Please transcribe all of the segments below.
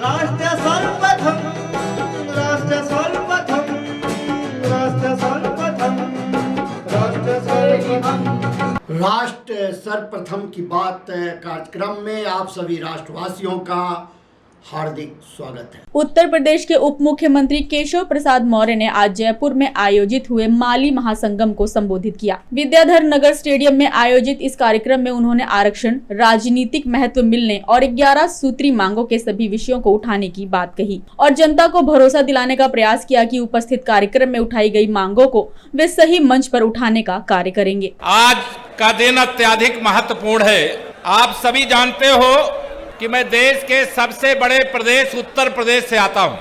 राष्ट्र सर्वप्रथम, राष्ट्र सर्वप्रथम, राष्ट्र सर्वप्रथम, राष्ट्र सर्वप्रथम। राष्ट्र सर्वप्रथम की बात कार्यक्रम में आप सभी राष्ट्रवासियों का हार्दिक स्वागत है। उत्तर प्रदेश के उप मुख्यमंत्री केशव प्रसाद मौर्य ने आज जयपुर में आयोजित हुए माली महासंगम को संबोधित किया। विद्याधर नगर स्टेडियम में आयोजित इस कार्यक्रम में उन्होंने आरक्षण, राजनीतिक महत्व मिलने और 11 सूत्री मांगों के सभी विषयों को उठाने की बात कही और जनता को भरोसा दिलाने का प्रयास किया कि उपस्थित कार्यक्रम में उठाई गई मांगों को वे सही मंच पर उठाने का कार्य करेंगे। आज का दिन अत्यधिक महत्वपूर्ण है। आप सभी जानते हो कि मैं देश के सबसे बड़े प्रदेश उत्तर प्रदेश से आता हूं,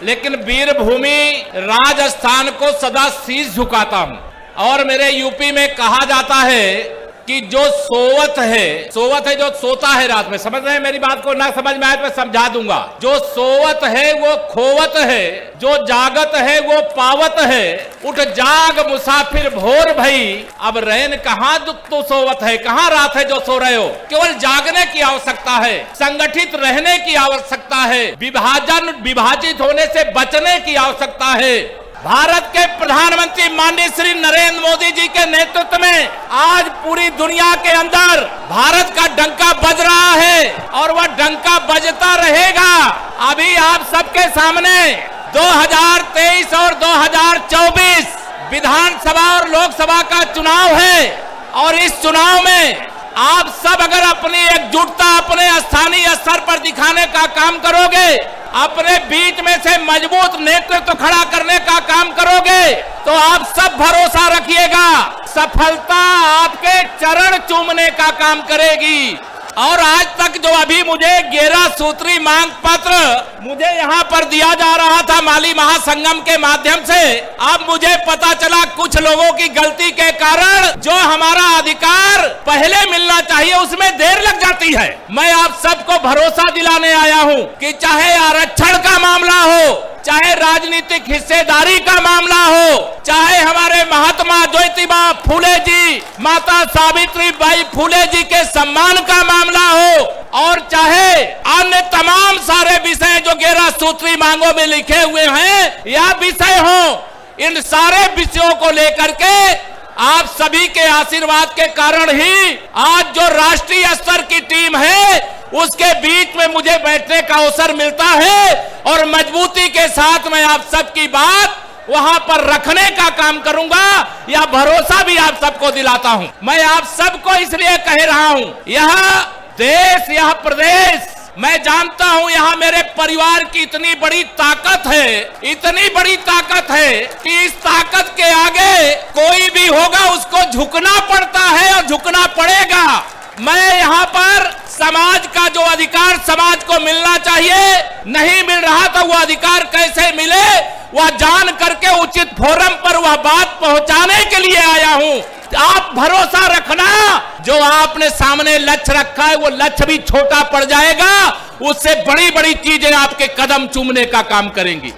लेकिन वीरभूमि राजस्थान को सदा शीश झुकाता हूं। और मेरे यूपी में कहा जाता है कि जो सोवत है जो सोता है रात में, समझ रहे हैं मेरी बात को? ना समझ में आए तो मैं समझा दूंगा। जो सोवत है वो खोवत है, जो जागत है वो पावत है। उठ जाग मुसाफिर भोर भई, अब रैन कहाँ तो सोवत है, कहाँ रात है जो सो रहे हो। केवल जागने की आवश्यकता है, संगठित रहने की आवश्यकता है, विभाजित होने से बचने की आवश्यकता है। भारत के प्रधानमंत्री माननीय श्री नरेंद्र मोदी जी के नेतृत्व में आज पूरी दुनिया के अंदर भारत का डंका बज रहा है और वह डंका बजता रहेगा। अभी आप सबके सामने 2023 और 2024 विधानसभा और लोकसभा का चुनाव है और इस चुनाव में आप सब अगर अपनी एकजुटता अपने स्थानीय स्तर पर दिखाने का काम करोगे, अपने बीच में से मजबूत नेतृत्व खड़ा करने का काम करोगे, तो आप सब भरोसा रखिएगा सफलता आपके चरण चूमने का काम करेगी। और आज तक जो अभी मुझे 11 सूत्री मांग पत्र मुझे यहाँ पर दिया जा रहा था माली महासंगम के माध्यम से, अब मुझे पता चला कुछ लोगों की गलती के कारण जो हमारा अधिकार पहले मिलना चाहिए उसमें देर लग जाती है। मैं आप सबको भरोसा दिलाने आया हूँ कि चाहे आरक्षण का मामला हो, चाहे राजनीतिक हिस्सेदारी का मामला हो, चाहे हमारे महात्मा ज्योतिबा फूले जी, माता सावित्री बाई फूले जी के सम्मान का मामला हो, और चाहे अन्य तमाम सारे विषय जो 11 सूत्री मांगों में लिखे हुए हैं या विषय हो, इन सारे विषयों को लेकर के आप सभी के आशीर्वाद के कारण ही आज जो राष्ट्रीय स्तर की टीम है उसके बीच में मुझे बैठने का अवसर मिलता है और मजबूती के साथ मैं आप सबकी बात वहां पर रखने का काम करूंगा। यह भरोसा भी आप सबको दिलाता हूं। मैं आप सबको इसलिए कह रहा हूं, यह देश, यह प्रदेश, मैं जानता हूं यहाँ मेरे परिवार की इतनी बड़ी ताकत है, इतनी बड़ी ताकत है कि इस ताकत के आगे कोई भी होगा उसको झुकना पड़ता है और झुकना पड़ेगा। मैं यहाँ पर समाज का जो अधिकार समाज को मिलना चाहिए नहीं मिल रहा था, वो अधिकार कैसे मिले वह जान करके उचित फोरम पर वह बात पहुंचाने के लिए आया हूं। आप भरोसा रखना, जो आपने सामने लक्ष्य रखा है वो लक्ष्य भी छोटा पड़ जाएगा, उससे बड़ी बड़ी चीजें आपके कदम चूमने का काम करेंगी।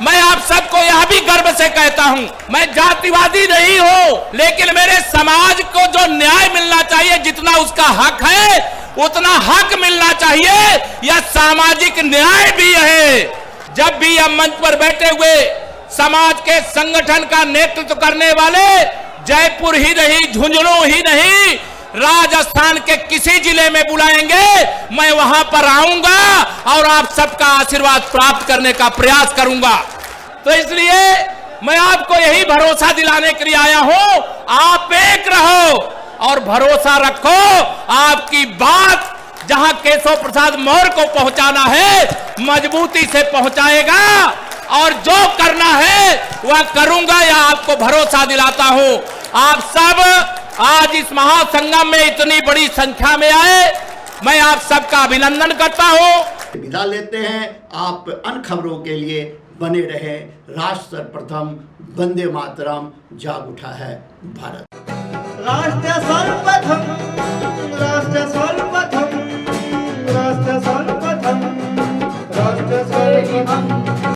मैं आप सबको यह भी गर्व से कहता हूं, मैं जातिवादी नहीं हूं, लेकिन मेरे समाज को जो न्याय मिलना चाहिए, जितना उसका हक है उतना हक मिलना चाहिए, यह सामाजिक न्याय भी है। जब भी हम मंच पर बैठे हुए समाज के संगठन का नेतृत्व करने वाले जयपुर ही नहीं, झुंझुनू ही नहीं, राजस्थान के किसी जिले में बुलाएंगे, मैं वहां पर आऊंगा और आप सबका आशीर्वाद प्राप्त करने का प्रयास करूंगा। तो इसलिए मैं आपको यही भरोसा दिलाने के लिए आया हूं, आप एक रहो और भरोसा रखो, आपकी बात जहां केशव प्रसाद मौर्य को पहुंचाना है मजबूती से पहुंचाएगा और जो करना है वह करूंगा, यह आपको भरोसा दिलाता हूं। आप सब आज इस महासंगम में इतनी बड़ी संख्या में आए, मैं आप सबका अभिनंदन करता हूं। विदा लेते हैं। आप अन्य खबरों के लिए बने रहे। राष्ट्र सर्वप्रथम, वंदे मातरम, जाग उठा है भारत। राष्ट्र सर्वप्रथम।